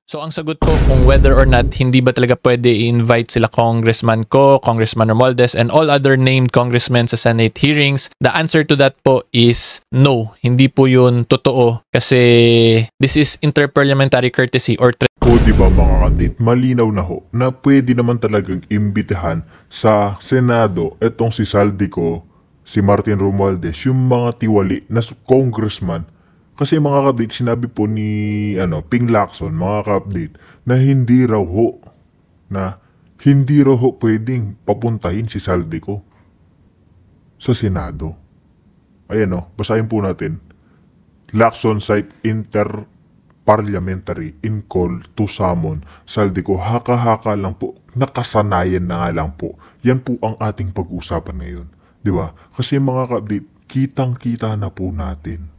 So ang sagot ko kung whether or not hindi ba talaga pwede i-invite sila Congressman Ko, Congressman Romualdez, and all other named congressmen sa Senate hearings, the answer to that po is no. Hindi po yun totoo kasi this is interparliamentary courtesy or O diba mga kadit, malinaw na ho na pwede naman talagang imbitahan sa Senado etong si Saldico, si Martin Romualdez, yung mga tiwali na congressman. Kasi mga ka-update, sinabi po ni Ping Lacson, mga ka-update, na hindi raw ho pwedeng papuntahin si Saldico sa Senado. Ayan basahin po natin. Lacson cite interparliamentary in call to summon Saldico. Haka-haka lang po, nakasanayan na nga lang po. Yan po ang ating pag-usapan ngayon. Diba? Kasi mga ka-update, kitang-kita na po natin.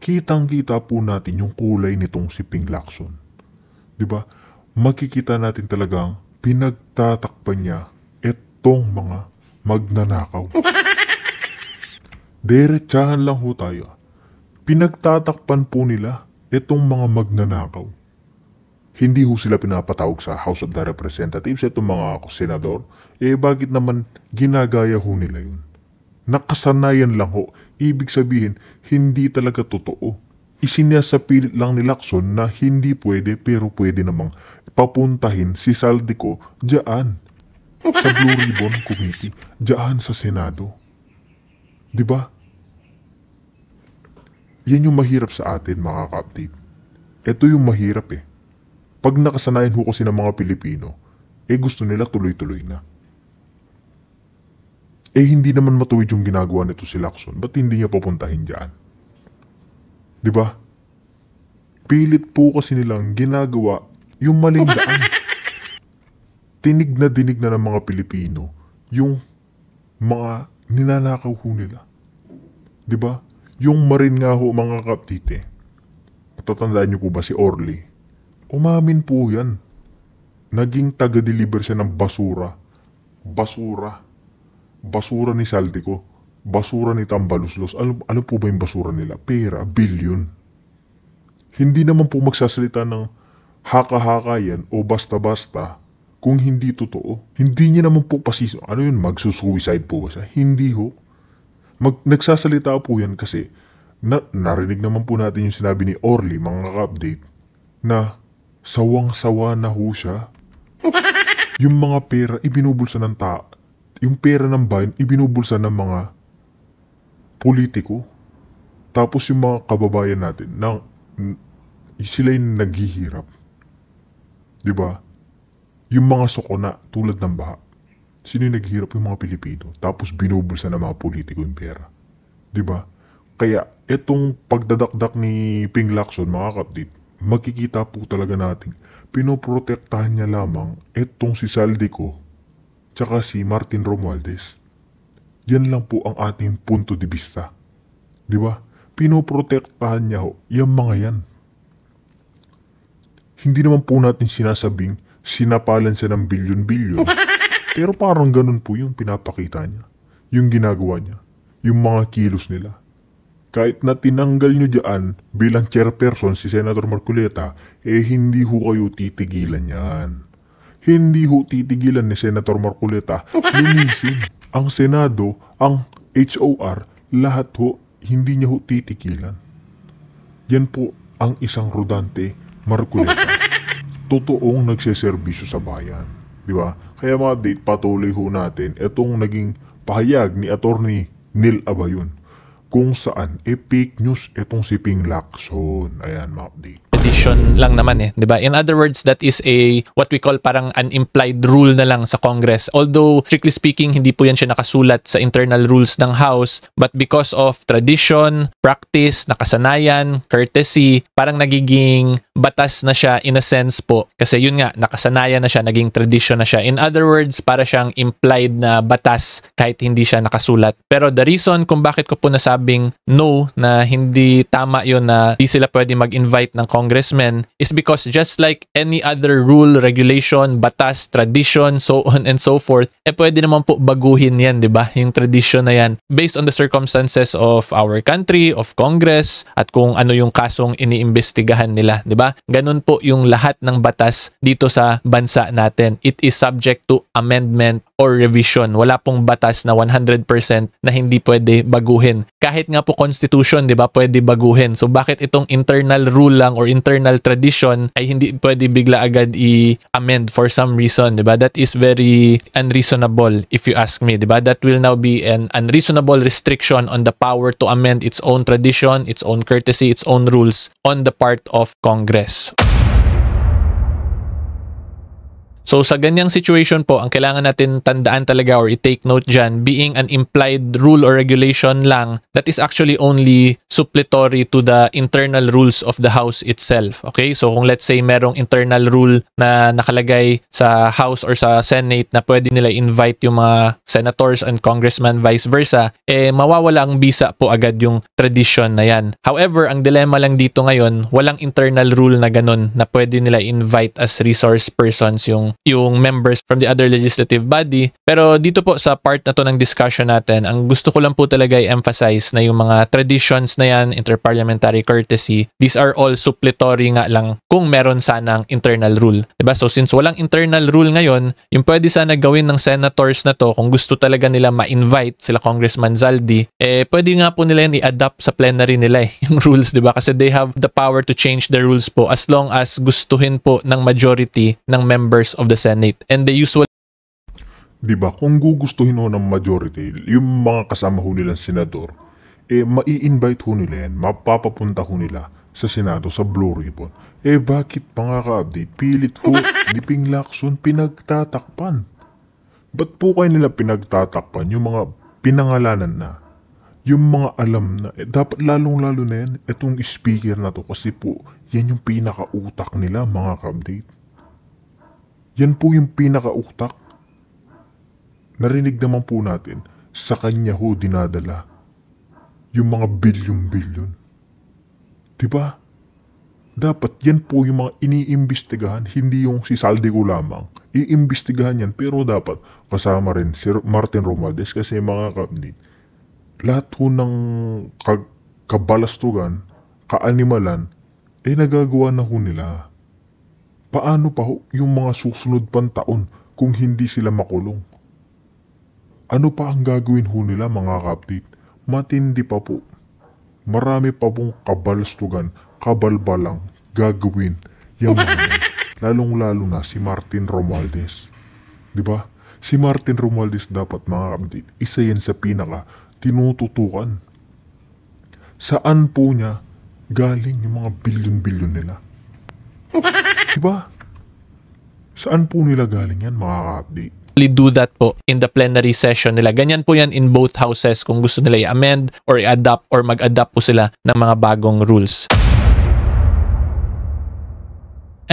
Kitang-kita po natin yung kulay nitong si Ping Lacson. Diba? Makikita natin talagang pinagtatakpan niya itong mga magnanakaw. Diretsahan lang ho tayo. Pinagtatakpan po nila itong mga magnanakaw. Hindi ho sila pinapatawag sa House of the Representatives, itong mga senador. Bakit naman ginagaya ho nila yun? Nakasanayan lang ho. Ibig sabihin, hindi talaga totoo. Isinasapilit lang ni Lacson na hindi pwede pero pwede namang papuntahin si Saldico diyan sa Blue Ribbon Committee, diyan sa Senado. Diba? Yan yung mahirap sa atin mga ka-update. Ito yung mahirap Pag nakasanayan ho kasi ng mga Pilipino, gusto nila tuloy-tuloy na. Hindi naman matuwid yung ginagawa nito si Lacson. Ba't hindi niya papuntahin dyan? Diba? Pilit po kasi nilang ginagawa yung maling daan. Dinig na ng mga Pilipino yung mga ninanakaw ho nila. Diba? Yung marin nga ho mga kaptite. Matatandaan niyo po ba si Orly? Umamin po yan. Naging taga-deliver siya ng basura. Basura ni Saldico, basura ni Tambaluslos. Ano po ba yung basura nila? Pera, billion. Hindi naman po magsasalita ng haka-haka yan o basta-basta kung hindi totoo. Hindi niya naman po magsusuicide po ba siya? Hindi ho. Nagsasalita po yan kasi narinig naman po natin yung sinabi ni Orly, mga ka-update, na sawang-sawa na ho siya. Yung mga pera ibinubulsa ng tao. Yung pera ng bayan, ibinubulsa ng mga politiko. Tapos yung mga kababayan natin, sila yung naghihirap. Diba? Yung mga sokona, tulad ng baha. Sino yung naghihirap? Yung mga Pilipino. Tapos binubulsa ng mga politiko yung pera. Diba? Kaya, etong pagdadakdak ni Ping Lacson, mga kapatid, makikita po talaga natin, pinoprotektahan niya lamang etong si Saldico tsaka si Martin Romualdez. Yan lang po ang ating punto de vista. Diba? Pinoprotektahan niya yung mga yan. Hindi naman po natin sinasabing sinapalan siya ng bilyon-bilyon. Pero parang ganun po yung pinapakita niya. Yung ginagawa niya. Yung mga kilos nila. Kahit na tinanggal nyo dyan bilang chairperson si Senator Marcoleta, hindi ho kayo titigilan yan. Hindi ho titigilan ni Senator Marcoleta linisin ang Senado, ang HOR, lahat ho, hindi niya ho titigilan. Yan po ang isang rodante Marcoleta. Totoong nagseserbisyo sa bayan. Diba? Kaya mga update, patuloy ho natin itong naging pahayag ni Attorney Neil Abayon kung saan fake news itong si Ping Lacson. Ayan mga update. Tradition lang naman 'di ba? In other words, that is what we call parang an implied rule na lang sa Congress. Although strictly speaking, hindi po yan siya nakasulat sa internal rules ng House, but because of tradition, practice, nakasanayan, courtesy, parang nagiging batas na siya in a sense po. Kasi yun nga, nakasanayan na siya, naging tradition na siya. In other words, para siyang implied na batas kahit hindi siya nakasulat. Pero the reason kung bakit ko po nasabing no, na hindi tama yun na di sila pwede mag-invite ng Congress congressmen is because just like any other rule, regulation, batas, tradition, so on and so forth, pwede naman po baguhin yan, di ba? Yung tradition na yan based on the circumstances of our country, of Congress, at kung ano yung kasong iniimbestigahan nila, di ba? Ganun po yung lahat ng batas dito sa bansa natin. It is subject to amendment or revision. Wala pong batas na 100% na hindi pwede baguhin. Kahit nga po constitution, di ba, pwede baguhin. So bakit itong internal rule lang or internal tradition ay hindi pwede bigla agad i-amend for some reason, di ba? That is very unreasonable if you ask me, di ba? That will now be an unreasonable restriction on the power to amend its own tradition, its own courtesy, its own rules on the part of Congress. So sa ganyang situation po, ang kailangan natin tandaan talaga or i-take note dyan, being an implied rule or regulation lang, that is actually only suppletory to the internal rules of the House itself. Okay? So kung let's say merong internal rule na nakalagay sa House or sa Senate na pwede nila invite yung mga senators and congressmen vice versa, mawawala ang bisa po agad yung tradition na yan. However, ang dilemma lang dito ngayon, walang internal rule na ganun na pwede nila invite as resource persons yung members from the other legislative body. Pero dito po sa part na to ng discussion natin, ang gusto ko lang po talaga i-emphasize na yung mga traditions na yan, interparliamentary courtesy, these are all suppletory nga lang kung meron sanang internal rule. Diba? So since walang internal rule ngayon, yung pwede sana gawin ng senators na to, kung gusto talaga nila ma-invite sila Congressman Zaldi, pwede nga po nila yan i-adapt sa plenary nila yung rules, diba? Kasi they have the power to change the rules po as long as gustuhin po ng majority ng members of the Senate. And the usual Diba, kung gugustuhin ho ng majority, yung mga kasama ho nilang senador, mai-invite ho nila yan, mapapapunta ho nila sa Senado, sa Blue Ribbon. Bakit pa nga ka-update? Pilit ho, ni Ping Lacson, pinagtatakpan. Ba't po kayo nila pinagtatakpan? Yung mga pinangalanan na, yung mga alam na, dapat lalong-lalo na yan, itong speaker na to, kasi po, yan yung pinaka-utak nila, mga ka-update. Yan po yung pinaka-utak. Narinig naman po natin, sa kanya ho dinadala yung mga bilyon-bilyon. Diba? Dapat yan po yung mga iniimbestigahan, hindi yung si Saldi ko lamang. Iimbestigahan yan, pero dapat kasama rin si Martin Romualdez kasi mga kapatid, lahat ho ng kabalastugan, kaanimalan, nagagawa na ho nila. Paano pa ho yung mga susunod pang taon kung hindi sila makulong? Ano pa ang gagawin ho nila mga kapatid? Matindi pa po. Marami pa pong kabalastugan, kabalbalang gagawin yung mga yan. Lalong-lalo na si Martin Romualdez. Diba? Si Martin Romualdez dapat mga kapatid, isa yan sa pinaka tinututukan. Saan po niya galing yung mga bilyon-bilyon nila? Diba? Saan po nila galing yan mga ka-update? do that po in the plenary session nila. Ganyan po yan in both houses kung gusto nila i-amend or i-adapt or mag-adapt po sila ng mga bagong rules.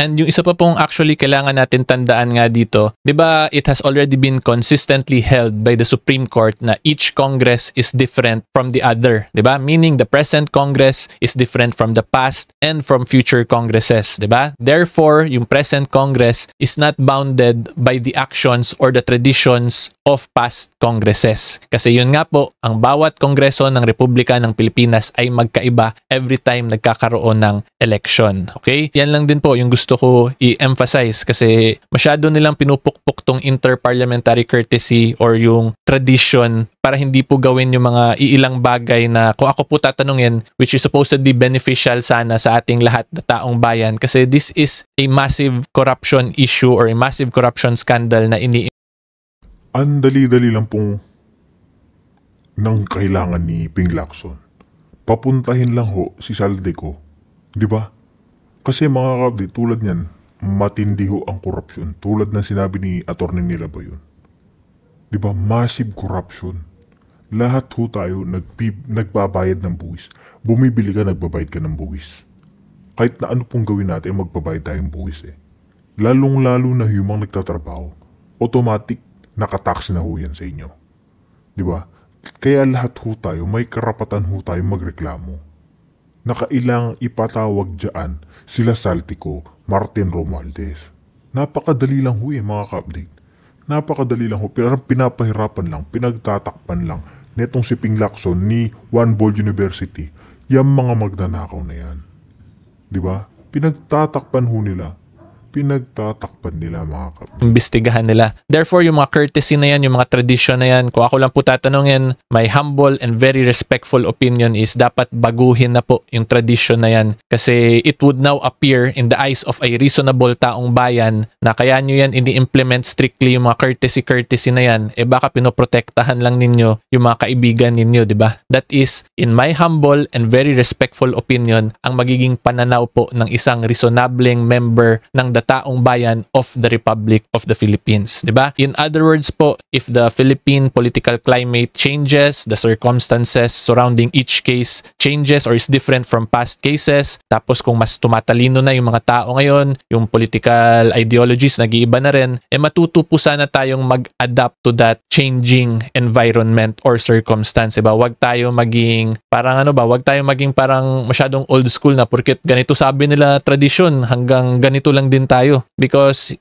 And yung isa pa pong actually kailangan natin tandaan nga dito, di ba it has already been consistently held by the Supreme Court na each Congress is different from the other, di ba? Meaning the present Congress is different from the past and from future Congresses, di ba? Therefore, yung present Congress is not bounded by the actions or the traditions of past Congresses. Kasi yun nga po, ang bawat Kongreso ng Republika ng Pilipinas ay magkaiba every time nagkakaroon ng election. Okay? Yan lang din po yung gusto ko i-emphasize kasi masyado nilang pinupukpok tong interparliamentary courtesy or yung tradition para hindi po gawin yung mga iilang bagay na kung ako po tatanungin which is supposedly beneficial sana sa ating lahat na taong bayan kasi this is a massive corruption issue or a massive corruption scandal na Ang dali-dali lang pong nang kailangan ni Ping Lacson. Papuntahin lang ho si Saldico. Di ba? Kasi mga kabdi, tulad niyan, matindi ho ang korupsyon. Tulad na sinabi ni Atty. Nila ba yun? Di ba? Massive corruption. Lahat ho tayo nagbabayad ng buwis. Bumibili ka, nagbabayad ka ng buwis. Kahit na ano pong gawin natin, magbabayad tayong buwis eh. Lalong-lalo na yung mga nagtatrabaho. Automatic, nakatax na ho yan sa inyo. Di ba? Kaya lahat ho tayo, may karapatan ho tayo magreklamo. Nakailang ipatawag dyan sila Saltico, Martin Romualdez. Napakadali lang ho mga ka-update. Napakadali lang ho, pero pinapahirapan lang, pinagtatakpan lang netong si Ping Lacson ni One Ball University, yung mga magnanakaw na yan. Diba? Pinagtatakpan ho nila. Pinagtatakpan nila mga kapatid. Imbestigahan nila. Therefore, yung mga courtesy na yan, yung mga tradition na yan, kung ako lang po tatanungin, my humble and very respectful opinion is dapat baguhin na po yung tradition na yan. Kasi it would now appear in the eyes of a reasonable taong bayan na kaya nyo yan ini-implement strictly yung mga courtesy na yan, baka pinoprotektahan lang ninyo yung mga kaibigan ninyo, di ba? That is, in my humble and very respectful opinion, ang magiging pananaw po ng isang reasonableng member ng taong bayan of the Republic of the Philippines, 'di ba? In other words po, if the Philippine political climate changes, the circumstances surrounding each case changes or is different from past cases, tapos kung mas tumatalino na yung mga tao ngayon, yung political ideologies nag-iiba na rin, matuto po sana tayong mag-adapt to that changing environment or circumstance, 'di ba? Wag tayo maging parang masyadong old school na porket ganito sabi nila tradisyon, hanggang ganito lang din tayo, because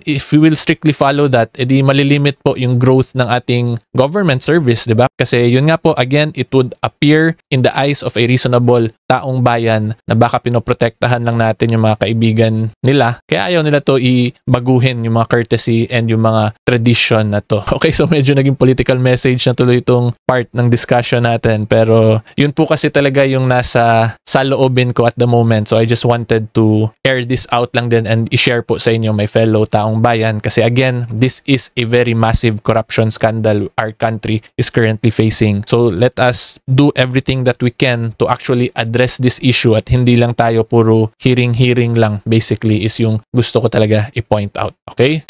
if we will strictly follow that, edi malilimit po yung growth ng ating government service, 'di ba? Kasi yun nga po, again, it would appear in the eyes of a reasonable taong bayan na baka pinoprotektahan lang natin yung mga kaibigan nila, kaya ayaw nila to ibaguhin yung mga courtesy and yung mga tradition na to. Okay, so medyo naging political message na tuloy itong part ng discussion natin, pero yun po kasi talaga yung nasa saloobin ko at the moment, so I just wanted to air this out lang din and i-share po sa inyo, my fellow taong bayan, kasi again, this is a very massive corruption scandal our country is currently facing. So let us do everything that we can to actually address this issue at hindi lang tayo puro hearing lang, basically is yung gusto ko talaga i-point out. Okay?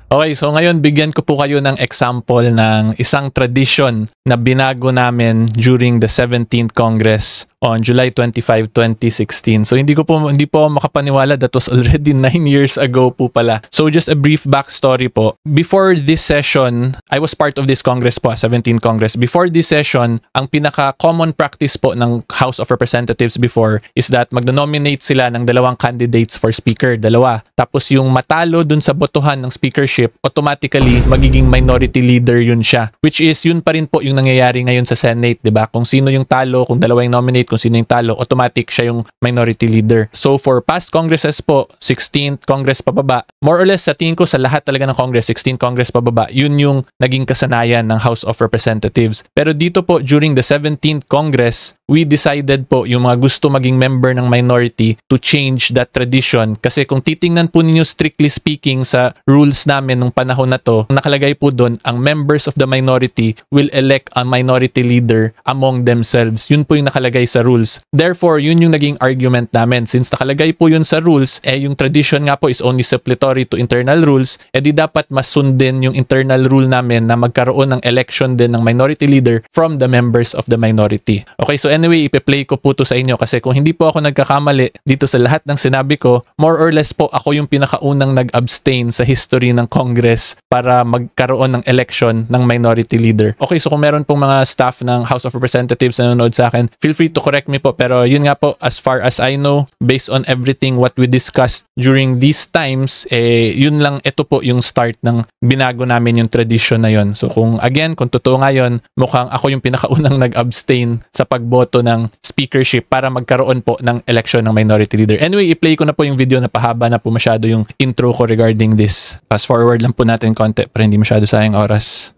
Okay, so ngayon bigyan ko po kayo ng example ng isang tradition na binago namin during the 17th Congress on July 25, 2016. So hindi po ako makapaniwala, that was already 9 years ago po pala. So just a brief backstory po. Before this session, I was part of this Congress po, 17th Congress. Before this session, ang pinaka-common practice po ng House of Representatives before is that magno-nominate sila ng dalawang candidates for speaker, dalawa. Tapos yung matalo dun sa botohan ng speakership, automatically magiging minority leader yun siya. Which is yun pa rin po yung nangyayari ngayon sa Senate, 'di ba? Kung sino yung talo, kung dalawa yung nominate, kung sino yung talo, automatic siya yung minority leader. So for past congresses po, 16th Congress pababa, more or less sa tingin ko sa lahat talaga ng Congress, 16th Congress pababa, yun yung naging kasanayan ng House of Representatives. Pero dito po, during the 17th Congress, we decided po yung mga gusto maging member ng minority to change that tradition. Kasi kung titingnan po ninyo strictly speaking sa rules namin nung panahon na to, nakalagay po doon, ang members of the minority will elect a minority leader among themselves. Yun po yung nakalagay sa rules. Therefore, yun yung naging argument namin. Since nakalagay po yun sa rules, yung tradition nga po is only supplementary to internal rules, di dapat masundin yung internal rule namin na magkaroon ng election din ng minority leader from the members of the minority. Okay, so anyway, ipe-play ko po to sa inyo kasi kung hindi po ako nagkakamali dito sa lahat ng sinabi ko, more or less po ako yung pinakaunang nag-abstain sa history ng Congress para magkaroon ng election ng minority leader. Okay, so kung meron pong mga staff ng House of Representatives na nanonood sa akin, feel free to correct me po, pero yun nga po, as far as I know, based on everything what we discussed during these times, yun lang, ito po yung start ng binago namin yung tradition na yun. So kung totoo nga yun, mukhang ako yung pinakaunang nag-abstain sa pagboto ng speakership para magkaroon po ng election ng minority leader. Anyway, i-play ko na po yung video na pahaba na po masyado yung intro ko regarding this. Fast forward lang po natin konti para hindi masyado sayang oras.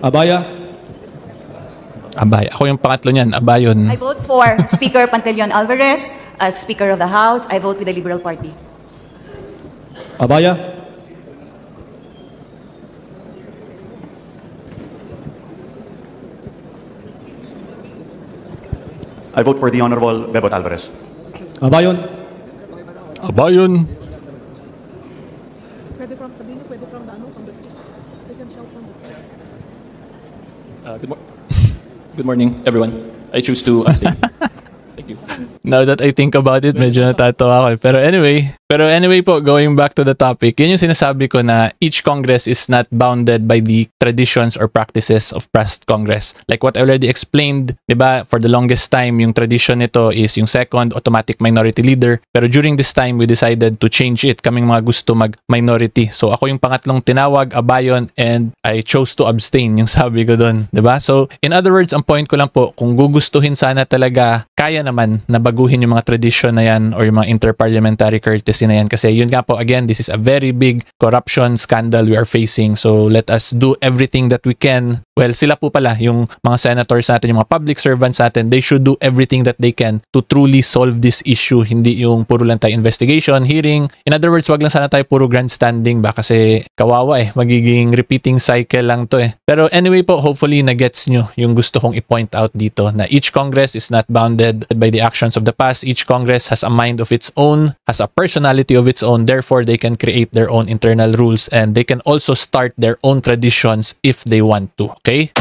Abaya. Ako yung pangatlo niyan, Abayon. I vote for Speaker Pantaleon Alvarez as Speaker of the House. I vote with the Liberal Party. Abaya. I vote for the Honorable Bebot Alvarez. Abayon. Abayon. Pwede from sabihin niyo, pwede from the seat. They can shout from the seat. Good morning, everyone. I choose to abstain. Now that I think about it, medyo natatawa ako eh. Pero anyway po, going back to the topic, yun yung sinasabi ko na each Congress is not bounded by the traditions or practices of past Congress. Like what I already explained, di ba, for the longest time, yung tradition nito is yung second automatic minority leader. Pero during this time, we decided to change it. Kaming mga gusto mag-minority. So ako yung pangatlong tinawag, Abayon, and I chose to abstain, yung sabi ko doon. Di ba? So in other words, ang point ko lang po, kung gugustuhin sana talaga, kaya naman na baguhin yung mga tradition na yan or yung mga interparliamentary courtesy na yan. Kasi yun nga po, again, this is a very big corruption scandal we are facing. So let us do everything that we can. Well, sila po pala, yung mga senators natin, yung mga public servants natin, they should do everything that they can to truly solve this issue. Hindi yung puro lang tayo investigation, hearing. In other words, wag lang sana tayo puro grandstanding ba? Kasi kawawa eh. Magiging repeating cycle lang to eh. Pero anyway po, hopefully na-gets nyo yung gusto kong i-point out dito na each Congress is not bounded by the actions of the past. Each Congress has a mind of its own, has a personality of its own. Therefore, they can create their own internal rules and they can also start their own traditions if they want to. Okay?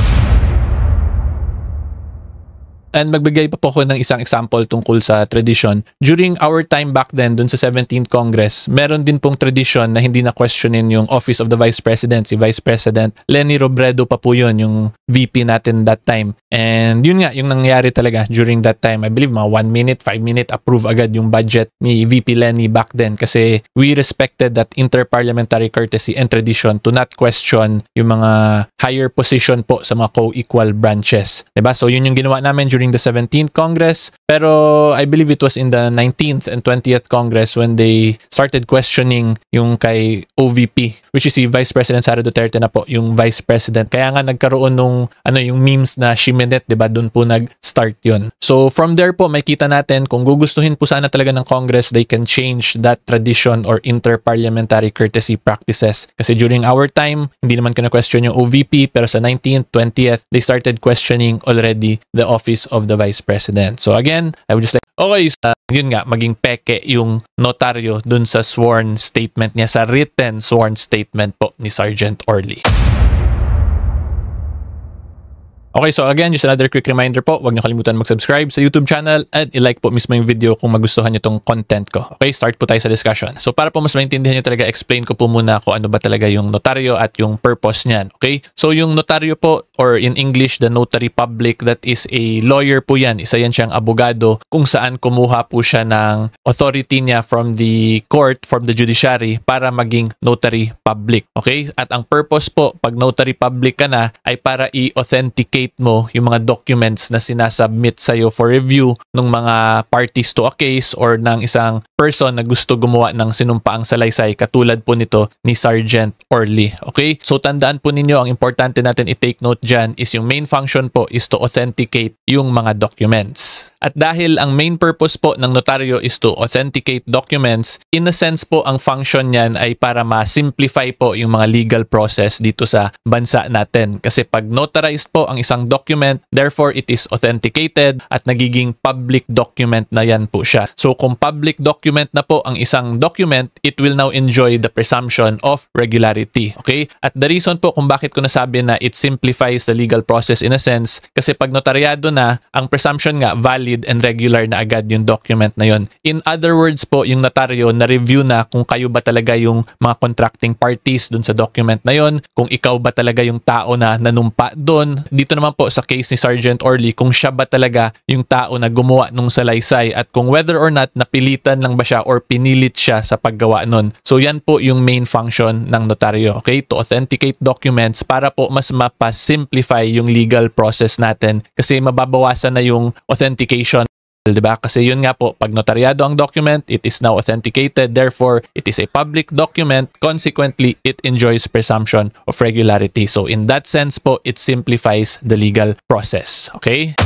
And magbigay pa po ko ng isang example tungkol sa tradition. During our time back then, dun sa 17th Congress, meron din pong tradition na hindi na questionin yung Office of the Vice President. Si Vice President Leni Robredo pa po yun, yung VP natin that time. And yun nga, yung nangyari talaga during that time. I believe mga 1 minute, 5 minute, approve agad yung budget ni VP Leni back then kasi we respected that interparliamentary courtesy and tradition to not question yung mga higher position po sa mga co-equal branches. Diba? So yun yung ginawa namin during the 17th Congress. Pero I believe it was in the 19th and 20th Congress when they started questioning yung kay OVP, which is si Vice President Sara Duterte na po, yung Vice President. Kaya nga nagkaroon nung yung memes na Shimenet, diba? Doon po nag-start yun. So from there po, makita natin kung gugustuhin po sana talaga ng Congress, they can change that tradition or interparliamentary courtesy practices. Kasi during our time, hindi naman kina-question yung OVP, pero sa 19th, 20th, they started questioning already the office of the Vice President. So again, I would just like, okay, yun nga, maging peke yung notaryo dun sa sworn statement niya, sa written sworn statement po ni Sergeant Orly. Okay, so again, just another quick reminder po, huwag niyo kalimutan mag-subscribe sa YouTube channel at i-like po mismo yung video kung magustuhan niyo tong content ko. Okay, start po tayo sa discussion. So para po mas maintindihan niyo talaga, explain ko po muna kung ano ba talaga yung notaryo at yung purpose niyan. Okay, so yung notaryo po, or in English, the notary public, that is a lawyer po yan. Isa yan siyang abogado kung saan kumuha po siya ng authority niya from the court, from the judiciary, para maging notary public. Okay, at ang purpose po, pag notary public ka na, ay para i-authenticate mo yung mga documents na sinasubmit sa'yo for review ng mga parties to a case or ng isang person na gusto gumawa ng sinumpaang salaysay katulad po nito ni Sergeant Orly. Okay? So tandaan po ninyo, ang importante natin i-take note dyan is yung main function po is to authenticate yung mga documents. At dahil ang main purpose po ng notaryo is to authenticate documents, in a sense po ang function niyan ay para ma-simplify po yung mga legal process dito sa bansa natin. Kasi pag notarized po ang isang document, therefore it is authenticated at nagiging public document na yan po siya. So kung public document na po ang isang document, it will now enjoy the presumption of regularity. Okay? At the reason po kung bakit ko nasabi na it simplifies the legal process in a sense, kasi pag notaryado na, ang presumption nga valid and regular na agad yung document na yon. In other words po, yung notaryo na-review na kung kayo ba talaga yung mga contracting parties dun sa document na yon, kung ikaw ba talaga yung tao na nanumpa dun. Dito naman po sa case ni Sergeant Orly, kung siya ba talaga yung tao na gumawa nung salaysay at kung whether or not napilitan lang ba siya or pinilit siya sa paggawa nun. So yan po yung main function ng notaryo. Okay? To authenticate documents para po mas mapa-simplify yung legal process natin kasi mababawasan na yung authentication. Diba? Kasi yun nga po, pag notaryado ang document, it is now authenticated. Therefore, it is a public document. Consequently, it enjoys presumption of regularity. So in that sense po, it simplifies the legal process. Okay?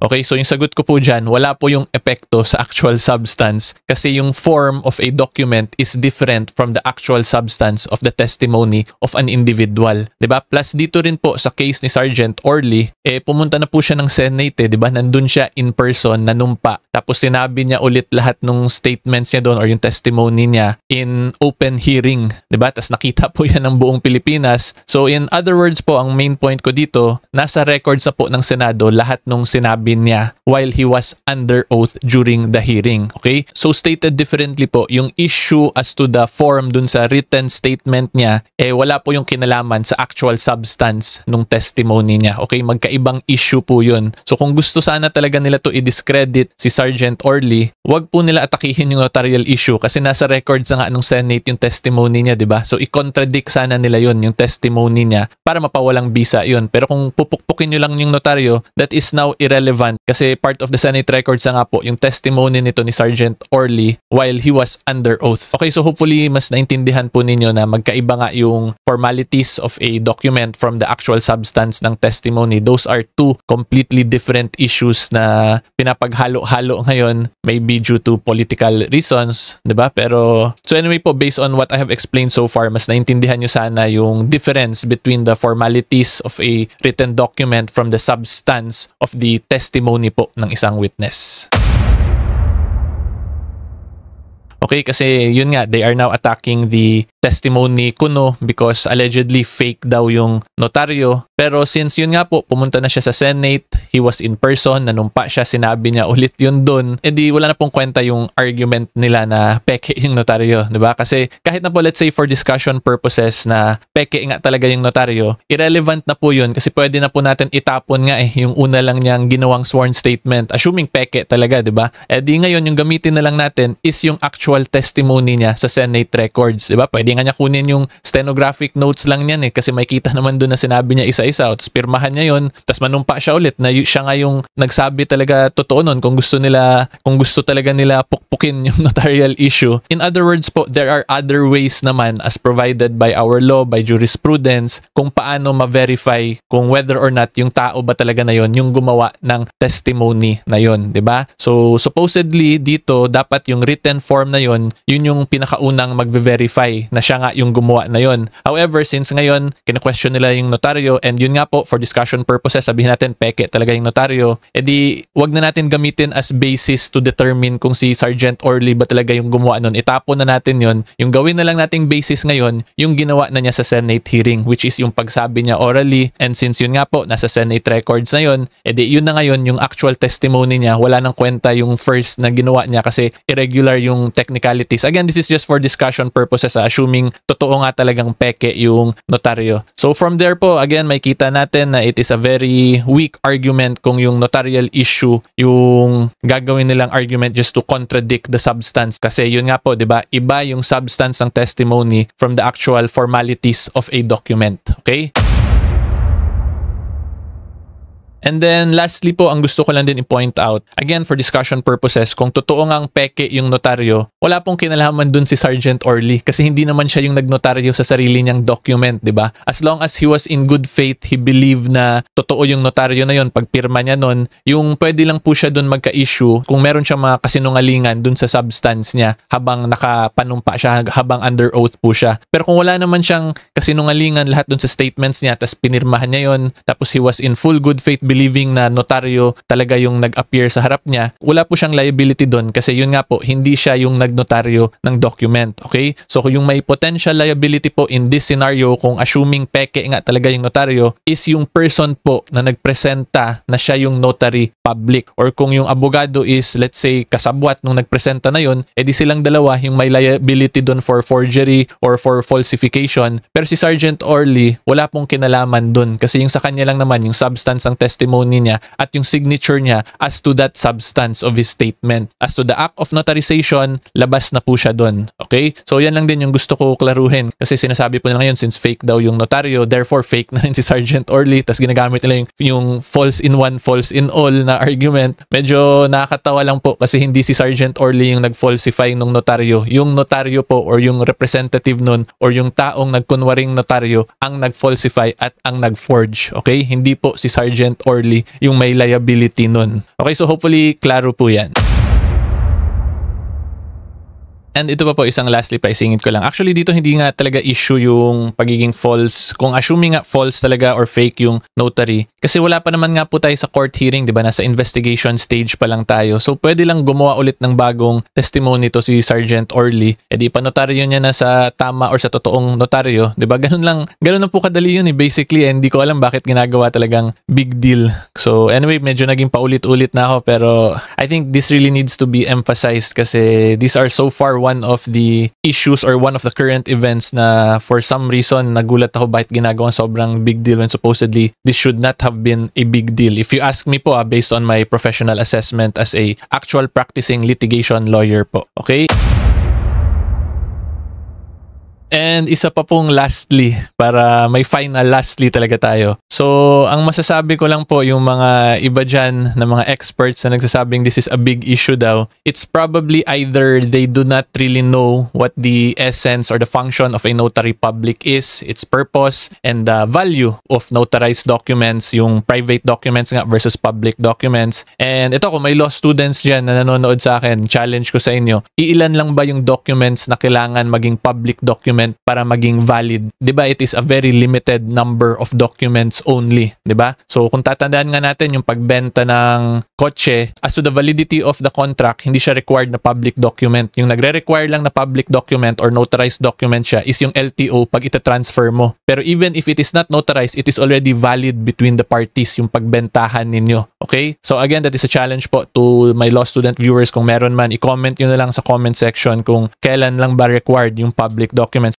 Okay, so yung sagot ko po dyan, wala po yung epekto sa actual substance kasi yung form of a document is different from the actual substance of the testimony of an individual. 'Di ba? Plus dito rin po sa case ni Sergeant Orly, pumunta na po siya ng Senate, 'di ba? Nandun siya in person, nanumpa. Tapos sinabi niya ulit lahat ng statements niya doon or yung testimony niya in open hearing, 'di ba? Tapos nakita po yan ng buong Pilipinas. So in other words po, ang main point ko dito, nasa records na po ng Senado lahat nung sinabi niya while he was under oath during the hearing. Okay? So stated differently po, yung issue as to the form dun sa written statement niya, wala po yung kinalaman sa actual substance nung testimony niya. Okay? Magkaibang issue po yun. So kung gusto sana talaga nila to i-discredit si Sergeant Orly, wag po nila atakihin yung notarial issue kasi nasa records na nga nung Senate yung testimony niya, 'di ba? So i-contradict sana nila yun, yung testimony niya, para mapawalang bisa yun. Pero kung pupukpukin nyo lang yung notaryo, that is now irrelevant kasi part of the Senate records na nga po yung testimony nito ni Sergeant Orly while he was under oath. Okay, so hopefully mas naintindihan po ninyo na magkaiba nga yung formalities of a document from the actual substance ng testimony. Those are two completely different issues na pinapaghalo-halo ngayon, maybe due to political reasons, 'di ba? Pero so anyway po, based on what I have explained so far, mas naintindihan nyo sana yung difference between the formalities of a written document from the substance of the testimony po ng isang witness. Okay, kasi yun nga, they are now attacking the testimony kuno because allegedly fake daw yung notaryo. Pero since yun nga po, pumunta na siya sa Senate, he was in person, nanumpa siya, sinabi niya ulit yun dun, edi wala na pong kwenta yung argument nila na peke yung notaryo, di ba? Kasi kahit na po, let's say for discussion purposes na peke nga talaga yung notaryo, irrelevant na po yun kasi pwede na po natin itapon nga yung una lang niyang ginawang sworn statement, assuming peke talaga, di ba? Edi ngayon, yung gamitin na lang natin is yung actual testimony niya sa Senate records, di ba? Pwede nga niya kunin yung stenographic notes lang niyan kasi makita naman doon na sinabi niya isa-isa, tapos pirmahan niya yun, tapos manumpa siya ulit na siya nga yung nagsabi talaga totoo nun kung gusto talaga nila pukpukin yung notarial issue. In other words po, there are other ways naman as provided by our law, by jurisprudence, kung paano ma-verify kung whether or not yung tao ba talaga na yun yung gumawa ng testimony na yun, di ba? So supposedly dito, dapat yung written form na yun yung pinakaunang magve-verify na siya nga yung gumawa na yun. However, since ngayon, kina-question nila yung notaryo and yun nga po, for discussion purposes, sabihin natin, peke talaga yung notaryo, edi wag na natin gamitin as basis to determine kung si Sergeant Orly ba talaga yung gumawa nun. Itapon na natin yun. Yung gawin na lang nating basis ngayon, yung ginawa na niya sa Senate hearing, which is yung pagsabi niya orally, and since yun nga po, nasa Senate records na yun, edi yun na ngayon yung actual testimony niya, wala nang kwenta yung first na ginawa niya kasi irregular yung technicalities. Again, this is just for discussion purposes, assuming totoo nga talagang peke yung notaryo. So from there po, again, may kita natin na it is a very weak argument kung yung notarial issue yung gagawin nilang argument just to contradict the substance. Kasi yun nga po, di ba? Iba yung substance ng testimony from the actual formalities of a document. Okay? And then lastly po, ang gusto ko lang din i-point out, again for discussion purposes, kung totoo ngang peke yung notaryo, wala pong kinalaman dun si Sergeant Orly kasi hindi naman siya yung nagnotaryo sa sarili niyang document, di ba? As long as he was in good faith, he believed na totoo yung notaryo na yun, pagpirma niya nun, yung pwede lang po siya dun magka-issue kung meron siyang mga kasinungalingan dun sa substance niya habang nakapanumpa siya, habang under oath po siya. Pero kung wala naman siyang kasinungalingan lahat dun sa statements niya, tapos pinirmahan niya yun, tapos he was in full good faith believing na notaryo talaga yung nag-appear sa harap niya, wala po siyang liability doon kasi yun nga po, hindi siya yung nagnotaryo ng document. Okay? So yung may potential liability po in this scenario, kung assuming peke nga talaga yung notaryo, is yung person po na nagpresenta na siya yung notary public. Or kung yung abogado is, let's say, kasabwat nung nagpresenta na yun, edi silang dalawa yung may liability doon for forgery or for falsification. Pero si Sergeant Orly, wala pong kinalaman doon kasi yung sa kanya lang naman, yung substance ng testimony niya at yung signature niya as to that substance of his statement. As to the act of notarization, labas na po siya doon. Okay? So yan lang din yung gusto ko klaruhin kasi sinasabi po nila ngayon since fake daw yung notaryo, therefore fake na rin si Sergeant Orly, tas ginagamit nila yung false in one, false in all na argument. Medyo nakakatawa lang po kasi hindi si Sergeant Orly yung nag-falsify nung notaryo. Yung notaryo po or yung representative nun or yung taong nagkunwaring notaryo ang nag-falsify at ang nag-forge. Okay? Hindi po si Sergeant Orly poorly yung may liability nun. Okay, so hopefully klaro po yan. And ito pa po, isang lastly pa isingit ko lang. Actually, dito hindi nga talaga issue yung pagiging false. Kung assuming nga false talaga or fake yung notary. Kasi wala pa naman nga po tayo sa court hearing, di ba? Nasa investigation stage pa lang tayo. So, pwede lang gumawa ulit ng bagong testimony to si Sergeant Orly. E di panotaryo niya na sa tama or sa totoong notaryo. Di ba? Ganun lang po kadali yun basically. And hindi ko alam bakit ginagawa talagang big deal. So, anyway, medyo naging paulit-ulit na ako. Pero I think this really needs to be emphasized kasi these are so far one of the issues or one of the current events na for some reason nagulat ako bakit ginagawang sobrang big deal when supposedly this should not have been a big deal. If you ask me po, based on my professional assessment as a actual practicing litigation lawyer po. Okay? And isa pa pong lastly, para may final lastly talaga tayo. So, ang masasabi ko lang po, yung mga iba dyan na mga experts na nagsasabing this is a big issue daw, it's probably either they do not really know what the essence or the function of a notary public is, its purpose, and the value of notarized documents, yung private documents nga versus public documents. And ito, kung may law students dyan na nanonood sa akin, challenge ko sa inyo, iilan lang ba yung documents na kailangan maging public document para maging valid? 'Di ba? It is a very limited number of documents only, 'di ba? So kung tatandaan nga natin yung pagbenta ng kotse, as to the validity of the contract, hindi siya required na public document. Yung nagre-require lang na public document or notarized document siya is yung LTO pag ita-transfer mo. Pero even if it is not notarized, it is already valid between the parties yung pagbentahan ninyo. Okay? So again, that is a challenge po to my law student viewers. Kung meron man, i-comment nyo na lang sa comment section kung kailan lang ba required yung public documents.